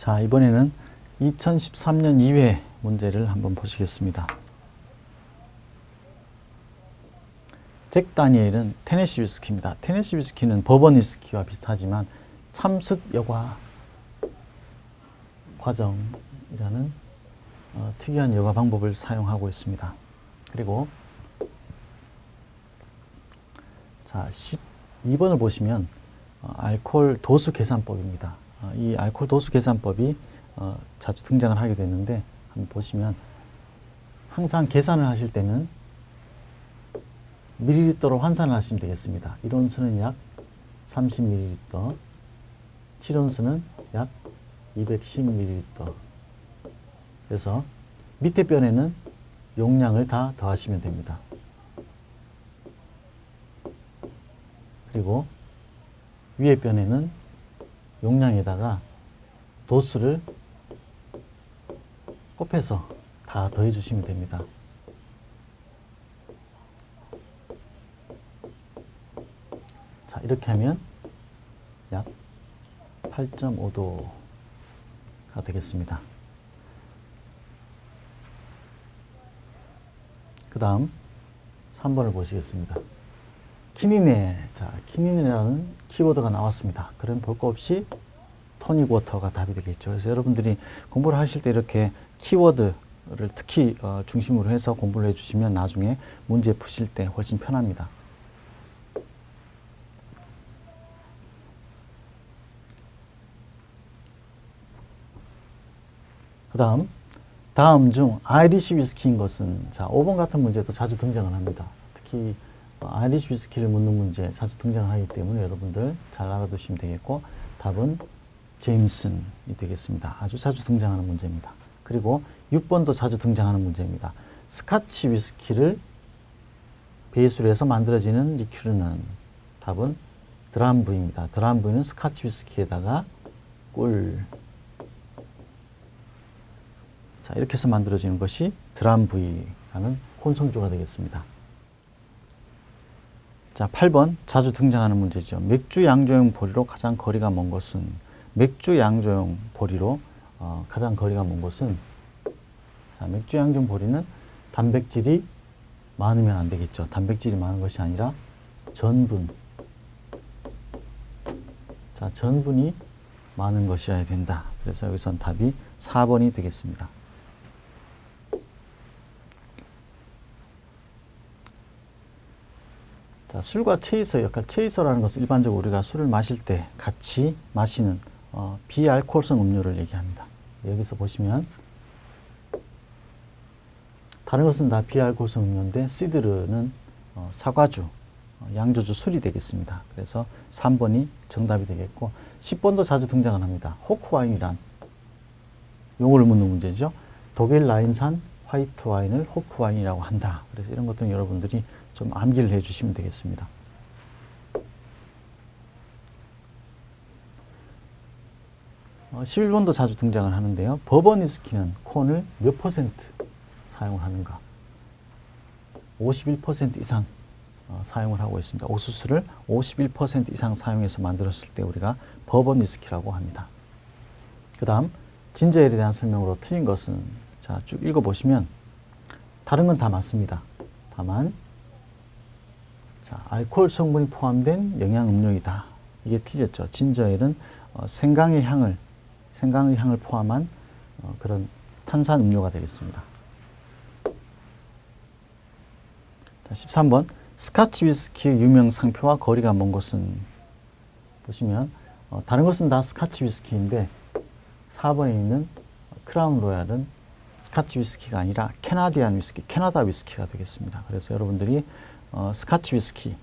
자, 이번에는 2013년 2회 문제를 한번 보시겠습니다. 잭 다니엘은 테네시 위스키입니다. 테네시 위스키는 버번 위스키와 비슷하지만 참숯 여과 과정이라는 특이한 여과 방법을 사용하고 있습니다. 그리고 자, 12번을 보시면 알코올 도수 계산법입니다. 이 알코올 도수 계산법이 자주 등장을 하게 되는데 한번 보시면 항상 계산을 하실 때는 밀리리터로 환산을 하시면 되겠습니다. 1온스는 약 30ml, 7온스는 약 210ml. 그래서 밑에 변에는 용량을 다 더하시면 됩니다. 그리고 위에 변에는 용량에다가 도수를 곱해서 다 더해 주시면 됩니다. 자, 이렇게 하면 약 8.5도가 되겠습니다. 그 다음 3번을 보시겠습니다. 키니네. 자, 키니네라는 키워드가 나왔습니다. 그럼 볼 거 없이 토닉 워터가 답이 되겠죠. 그래서 여러분들이 공부를 하실 때 이렇게 키워드를 특히 중심으로 해서 공부를 해주시면 나중에 문제 푸실 때 훨씬 편합니다. 그 다음 중 아이리시 위스키인 것은, 자, 5번 같은 문제도 자주 등장을 합니다. 특히 아이리시 위스키를 묻는 문제 자주 등장을 하기 때문에 여러분들 잘 알아두시면 되겠고, 답은 제임슨이 되겠습니다. 아주 자주 등장하는 문제입니다. 그리고 6번도 자주 등장하는 문제입니다. 스카치 위스키를 베이스로 해서 만들어지는 리큐르는, 답은 드람부입니다. 드람부는 스카치 위스키에다가 꿀, 자, 이렇게 해서 만들어지는 것이 드람부이라는 혼성주가 되겠습니다. 자, 8번 자주 등장하는 문제죠. 맥주 양조용 보리로 가장 거리가 먼 것은, 맥주 양조용 보리로 가장 거리가 먼 곳은, 자, 맥주 양조용 보리는 단백질이 많으면 안 되겠죠. 단백질이 많은 것이 아니라 전분, 자, 전분이 많은 것이어야 된다. 그래서 여기선 답이 4번이 되겠습니다. 자, 술과 체이서 역할. 체이서라는 것은 일반적으로 우리가 술을 마실 때 같이 마시는 비알코올성 음료를 얘기합니다. 여기서 보시면 다른 것은 다 비알코올성 음료인데 시드르는 사과주, 양조주 술이 되겠습니다. 그래서 3번이 정답이 되겠고, 10번도 자주 등장을 합니다. 호크와인이란 용어를 묻는 문제죠. 독일 라인산 화이트 와인을 호크와인이라고 한다. 그래서 이런 것들은 여러분들이 좀 암기를 해 주시면 되겠습니다. 어, 11번도 자주 등장을 하는데요. 버번 위스키는 콘을 몇 퍼센트 사용을 하는가? 51% 이상 사용을 하고 있습니다. 옥수수를 51% 이상 사용해서 만들었을 때 우리가 버번 위스키라고 합니다. 그 다음 진저엘에 대한 설명으로 틀린 것은, 자, 쭉 읽어보시면 다른 건 다 맞습니다. 다만 자, 알코올 성분이 포함된 영양음료이다. 이게 틀렸죠. 진저엘은 생강의 향을 포함한 그런 탄산음료가 되겠습니다. 자, 13번 스카치 위스키의 유명 상표와 거리가 먼 곳은, 보시면 다른 것은 다 스카치 위스키인데 4번에 있는 크라운 로얄은 스카치 위스키가 아니라 캐나디안 위스키, 캐나다 위스키가 되겠습니다. 그래서 여러분들이 스카치 위스키는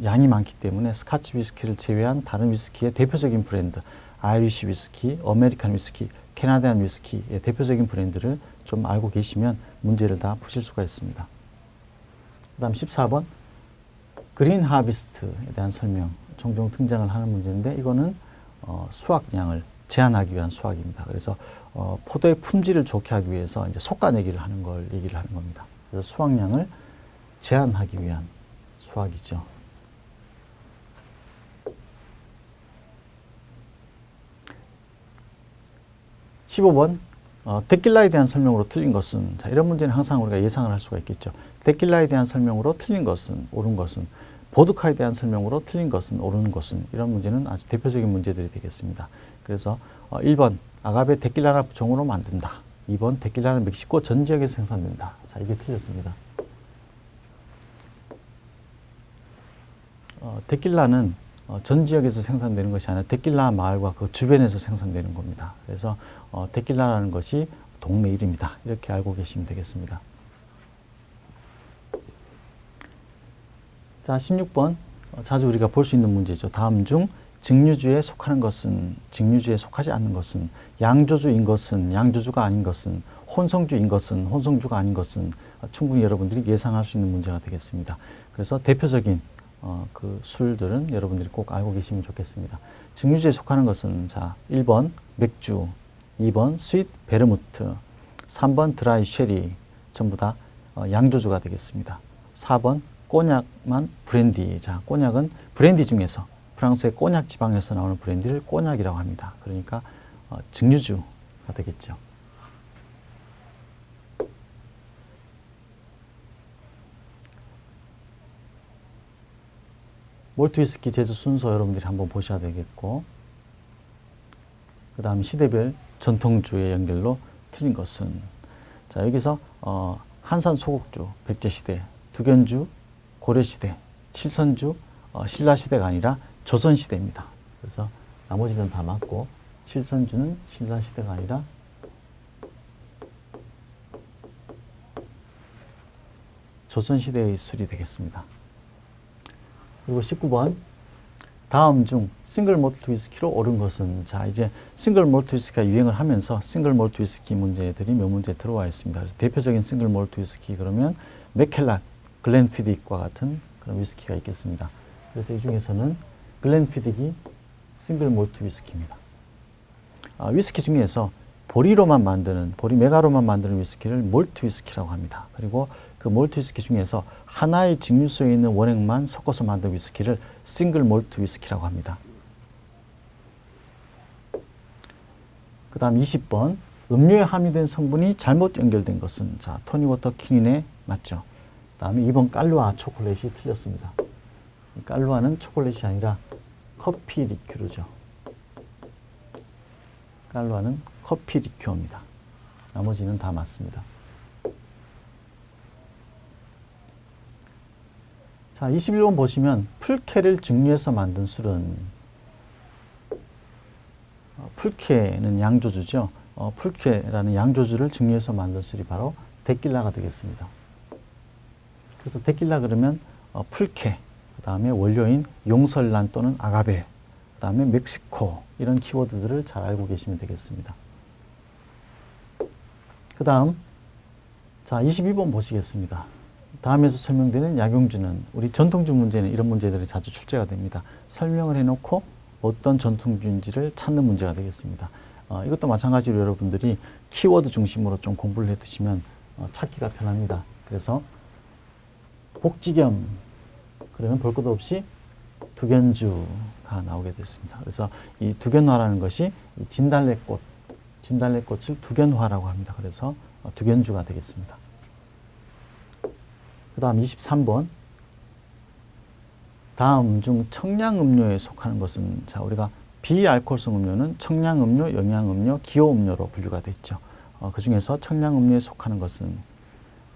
양이 많기 때문에 스카치 위스키를 제외한 다른 위스키의 대표적인 브랜드, 아이리시 위스키, 아메리칸 위스키, 캐나디안 위스키의 대표적인 브랜드를 좀 알고 계시면 문제를 다 푸실 수가 있습니다. 그 다음 14번 그린 하비스트에 대한 설명, 종종 등장을 하는 문제인데 이거는 수확량을 제한하기 위한 수확입니다. 그래서 포도의 품질을 좋게 하기 위해서 이제 솎아내기를 하는 걸 얘기를 하는 겁니다. 그래서 수확량을 제한하기 위한 수확이죠. 15번 데킬라에 대한 설명으로 틀린 것은, 자, 이런 문제는 항상 우리가 예상을 할 수가 있겠죠. 데킬라에 대한 설명으로 틀린 것은, 옳은 것은, 보드카에 대한 설명으로 틀린 것은, 옳은 것은, 이런 문제는 아주 대표적인 문제들이 되겠습니다. 그래서 1번 아가베 데킬라를 종으로 만든다. 2번 데킬라는 멕시코 전 지역에서 생산된다. 자, 이게 틀렸습니다. 데킬라는 전 지역에서 생산되는 것이 아니라 데킬라 마을과 그 주변에서 생산되는 겁니다. 그래서 데킬라라는 것이 동네 이름이다. 이렇게 알고 계시면 되겠습니다. 자, 16번 자주 우리가 볼 수 있는 문제죠. 다음 중 증류주에 속하는 것은, 증류주에 속하지 않는 것은, 양조주인 것은, 양조주가 아닌 것은, 혼성주인 것은, 혼성주가 아닌 것은, 충분히 여러분들이 예상할 수 있는 문제가 되겠습니다. 그래서 대표적인 그 술들은 여러분들이 꼭 알고 계시면 좋겠습니다. 증류주에 속하는 것은, 자, 1번 맥주, 2번 스윗 베르무트, 3번 드라이 쉐리, 전부 다 양조주가 되겠습니다. 4번 꼬냑만 브랜디. 자, 꼬냑은 브랜디 중에서 프랑스의 꼬냑 지방에서 나오는 브랜디를 꼬냑이라고 합니다. 그러니까 증류주가 되겠죠. 몰트 위스키 제조 순서 여러분들이 한번 보셔야 되겠고, 그 다음 시대별 전통주의 연결로 틀린 것은, 자, 여기서 한산 소곡주, 백제시대, 두견주, 고려시대, 칠선주, 신라시대가 아니라 조선시대입니다. 그래서 나머지는 다 맞고, 칠선주는 신라시대가 아니라 조선시대의 술이 되겠습니다. 그리고 19번 다음 중 싱글 몰트 위스키로 옳은 것은, 자, 이제 싱글 몰트 위스키가 유행을 하면서 싱글 몰트 위스키 문제들이 몇 문제 들어와 있습니다. 그래서 대표적인 싱글 몰트 위스키 그러면 맥켈락, 글렌피딕과 같은 그런 위스키가 있겠습니다. 그래서 이 중에서는 글렌피딕이 싱글 몰트 위스키입니다. 위스키 중에서 보리로만 만드는, 보리 메가로만 만드는 위스키를 몰트 위스키라고 합니다. 그리고 그 몰트 위스키 중에서 하나의 증류소에 있는 원액만 섞어서 만든 위스키를 싱글 몰트 위스키라고 합니다. 그 다음 20번 음료에 함유된 성분이 잘못 연결된 것은, 자, 토닉워터 키닌에 맞죠. 그 다음에 2번 깔루아 초콜릿이 틀렸습니다. 깔루아는 초콜릿이 아니라 커피 리큐르죠. 깔루아는 커피 리큐어입니다. 나머지는 다 맞습니다. 자, 21번 보시면 풀케를 증류해서 만든 술은, 풀케는 양조주죠. 풀케라는 양조주를 증류해서 만든 술이 바로 데킬라가 되겠습니다. 그래서 데킬라 그러면 풀케, 그 다음에 원료인 용설란 또는 아가베, 그 다음에 멕시코, 이런 키워드들을 잘 알고 계시면 되겠습니다. 그 다음, 자, 22번 보시겠습니다. 다음에서 설명되는 약용주는, 우리 전통주 문제는 이런 문제들이 자주 출제가 됩니다. 설명을 해놓고 어떤 전통주인지를 찾는 문제가 되겠습니다. 이것도 마찬가지로 여러분들이 키워드 중심으로 좀 공부를 해두시면 찾기가 편합니다. 그래서 복지겸, 그러면 볼 것 없이 두견주가 나오게 됐습니다. 그래서 이 두견화라는 것이 이 진달래꽃, 진달래꽃을 두견화라고 합니다. 그래서 두견주가 되겠습니다. 그 다음 23번 다음 중 청량음료에 속하는 것은, 자, 우리가 비알코올성 음료는 청량음료, 영양음료, 기호음료로 분류가 됐죠. 그 중에서 청량음료에 속하는 것은,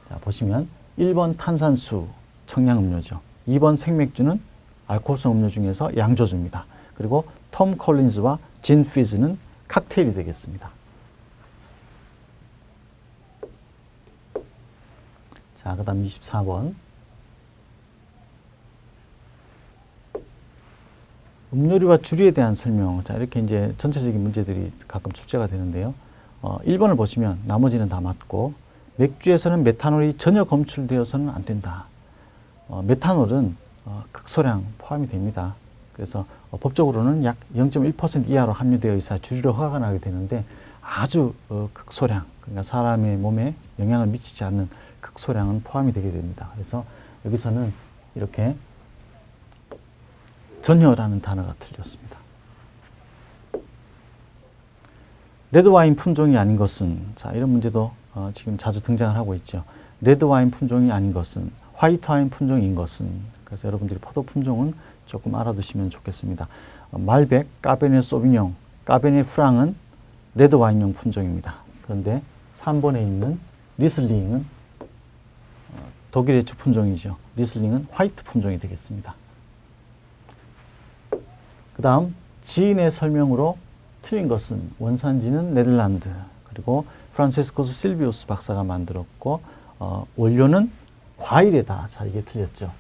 자, 보시면 1번 탄산수 청량음료죠. 2번 생맥주는 알코올성 음료 중에서 양조주입니다. 그리고 톰 콜린즈와 진 피즈는 칵테일이 되겠습니다. 자, 그 다음 24번 음료류와 주류에 대한 설명. 자, 이렇게 이제 전체적인 문제들이 가끔 출제가 되는데요. 1번을 보시면 나머지는 다 맞고, 맥주에서는 메탄올이 전혀 검출되어서는 안 된다. 메탄올은 극소량 포함이 됩니다. 그래서 법적으로는 약 0.1% 이하로 함유되어 있어야 주류로 허가가 나게 되는데, 아주 극소량, 그러니까 사람의 몸에 영향을 미치지 않는 극소량은 포함이 되게 됩니다. 그래서 여기서는 이렇게 전혀라는 단어가 틀렸습니다. 레드와인 품종이 아닌 것은, 자, 이런 문제도 지금 자주 등장을 하고 있죠. 레드와인 품종이 아닌 것은, 화이트와인 품종인 것은. 그래서 여러분들이 포도 품종은 조금 알아두시면 좋겠습니다. 말백, 까베네 소비뇽, 까베네 프랑은 레드와인용 품종입니다. 그런데 3번에 있는 리슬링은 독일의 주품종이죠. 리슬링은 화이트 품종이 되겠습니다. 그 다음 지인의 설명으로 틀린 것은, 원산지는 네덜란드, 그리고 프란체스코스 실비우스 박사가 만들었고 원료는 과일에다. 자, 이게 틀렸죠.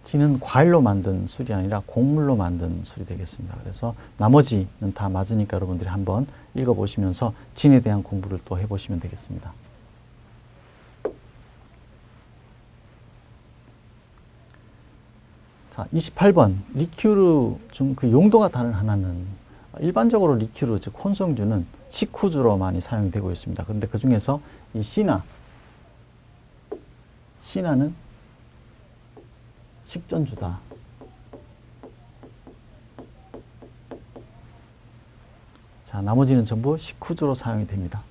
진은 과일로 만든 술이 아니라 곡물로 만든 술이 되겠습니다. 그래서 나머지는 다 맞으니까 여러분들이 한번 읽어보시면서 진에 대한 공부를 또 해보시면 되겠습니다. 자, 28번 리큐르 중 그 용도가 다른 하나는, 일반적으로 리큐르 즉 혼성주는 식후주로 많이 사용이 되고 있습니다. 그런데 그 중에서 이 시나는 식전주다. 자, 나머지는 전부 식후주로 사용이 됩니다.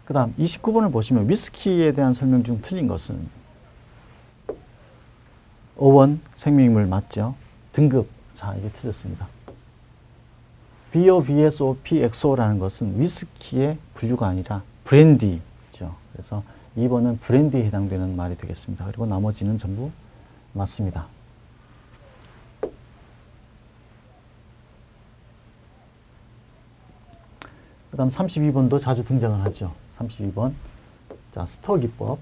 그 다음 29번을 보시면 위스키에 대한 설명 중 틀린 것은, 어원 생명인물 맞죠? 등급, 자, 이게 틀렸습니다. BOVSOPXO라는 것은 위스키의 분류가 아니라 브랜디죠. 그래서 2번은 브랜디에 해당되는 말이 되겠습니다. 그리고 나머지는 전부 맞습니다. 그 다음 32번도 자주 등장을 하죠. 32번. 자, 스터 기법.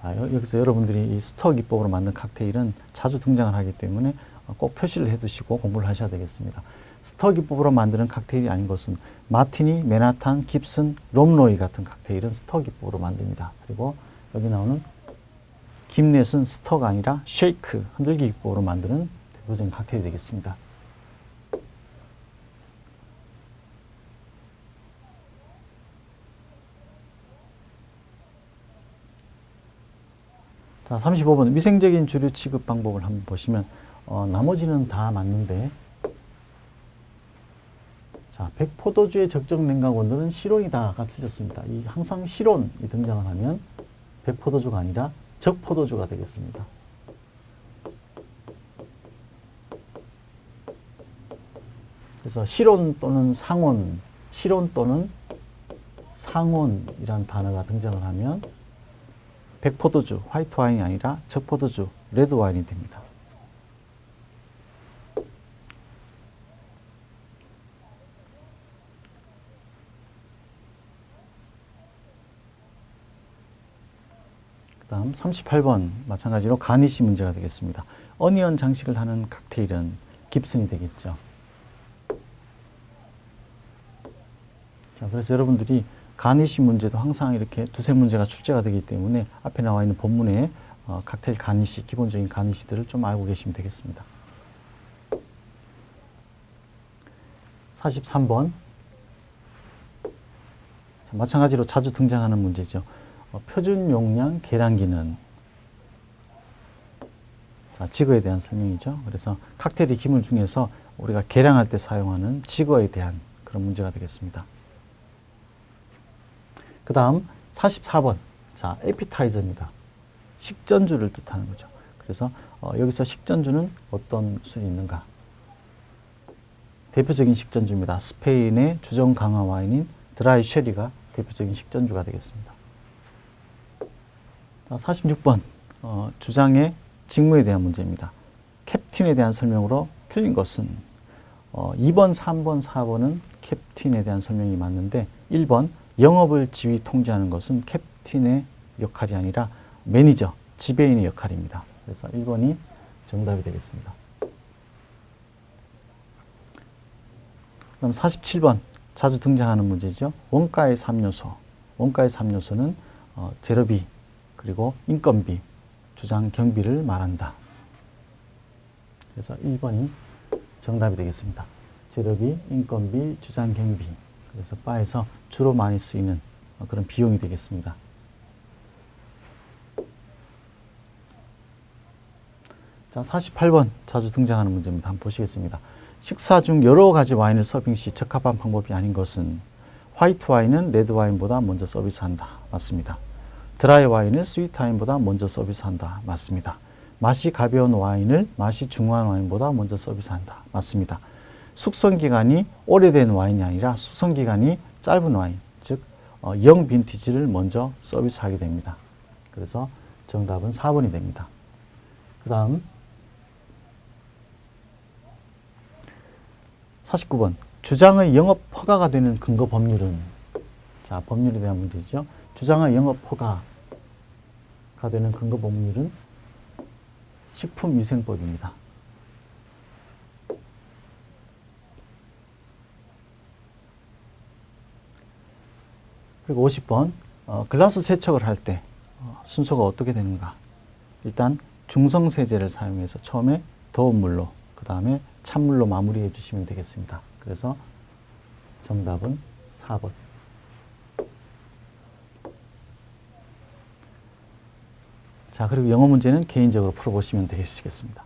자, 여기서 여러분들이 이 스터 기법으로 만든 칵테일은 자주 등장을 하기 때문에 꼭 표시를 해 두시고 공부를 하셔야 되겠습니다. 스터 기법으로 만드는 칵테일이 아닌 것은, 마티니, 맨하탄, 깁슨, 롬로이 같은 칵테일은 스터 기법으로 만듭니다. 그리고 여기 나오는 김넷은 스터가 아니라 쉐이크, 흔들기 기법으로 만드는 대표적인 칵테일이 되겠습니다. 자, 35번 위생적인 주류 취급 방법을 한번 보시면 나머지는 다 맞는데, 자, 백포도주의 적정 냉각 온도는 실온이다가 틀렸습니다. 이 항상 실온이 등장을 하면 백포도주가 아니라 적포도주가 되겠습니다. 그래서 실온 또는 상온, 실온 또는 상온이라는 단어가 등장을 하면 백포도주, 화이트 와인이 아니라 적포도주, 레드 와인이 됩니다. 그 다음 38번 마찬가지로 가니쉬 문제가 되겠습니다. 어니언 장식을 하는 칵테일은 깁슨이 되겠죠. 자, 그래서 여러분들이 가니쉬 문제도 항상 이렇게 두세 문제가 출제가 되기 때문에 앞에 나와 있는 본문에 칵테일 가니쉬, 기본적인 가니쉬들을 좀 알고 계시면 되겠습니다. 43번. 자, 마찬가지로 자주 등장하는 문제죠. 표준 용량 계량기는, 자, 지거에 대한 설명이죠. 그래서 칵테일의 기물 중에서 우리가 계량할 때 사용하는 지거에 대한 그런 문제가 되겠습니다. 그 다음 44번. 자, 에피타이저입니다. 식전주를 뜻하는 거죠. 그래서 여기서 식전주는 어떤 술이 있는가? 대표적인 식전주입니다. 스페인의 주정 강화 와인인 드라이 쉐리가 대표적인 식전주가 되겠습니다. 자, 46번. 주장의 직무에 대한 문제입니다. 캡틴에 대한 설명으로 틀린 것은, 2번, 3번, 4번은 캡틴에 대한 설명이 맞는데 1번 영업을 지휘 통제하는 것은 캡틴의 역할이 아니라 매니저, 지배인의 역할입니다. 그래서 1번이 정답이 되겠습니다. 그럼 47번 자주 등장하는 문제죠. 원가의 3요소. 원가의 3요소는 재료비, 그리고 인건비, 주장 경비를 말한다. 그래서 1번이 정답이 되겠습니다. 재료비, 인건비, 주장 경비. 그래서 바에서 주로 많이 쓰이는 그런 비용이 되겠습니다. 자, 48번 자주 등장하는 문제입니다. 한번 보시겠습니다. 식사 중 여러 가지 와인을 서빙 시 적합한 방법이 아닌 것은 화이트 와인은 레드 와인보다 먼저 서비스한다. 맞습니다. 드라이 와인을 스위트 와인보다 먼저 서비스한다. 맞습니다. 맛이 가벼운 와인을 맛이 중후한 와인보다 먼저 서비스한다. 맞습니다. 숙성기간이 오래된 와인이 아니라 숙성기간이 짧은 와인, 즉 영 빈티지를 먼저 서비스하게 됩니다. 그래서 정답은 4번이 됩니다. 그 다음 49번 주장의 영업 허가가 되는 근거 법률은, 자, 법률에 대한 문제죠. 주장의 영업 허가가 되는 근거 법률은 식품위생법입니다. 그리고 50번 글라스 세척을 할 때 순서가 어떻게 되는가. 일단 중성세제를 사용해서 처음에 더운 물로, 그 다음에 찬물로 마무리해 주시면 되겠습니다. 그래서 정답은 4번. 자, 그리고 영어 문제는 개인적으로 풀어보시면 되시겠습니다.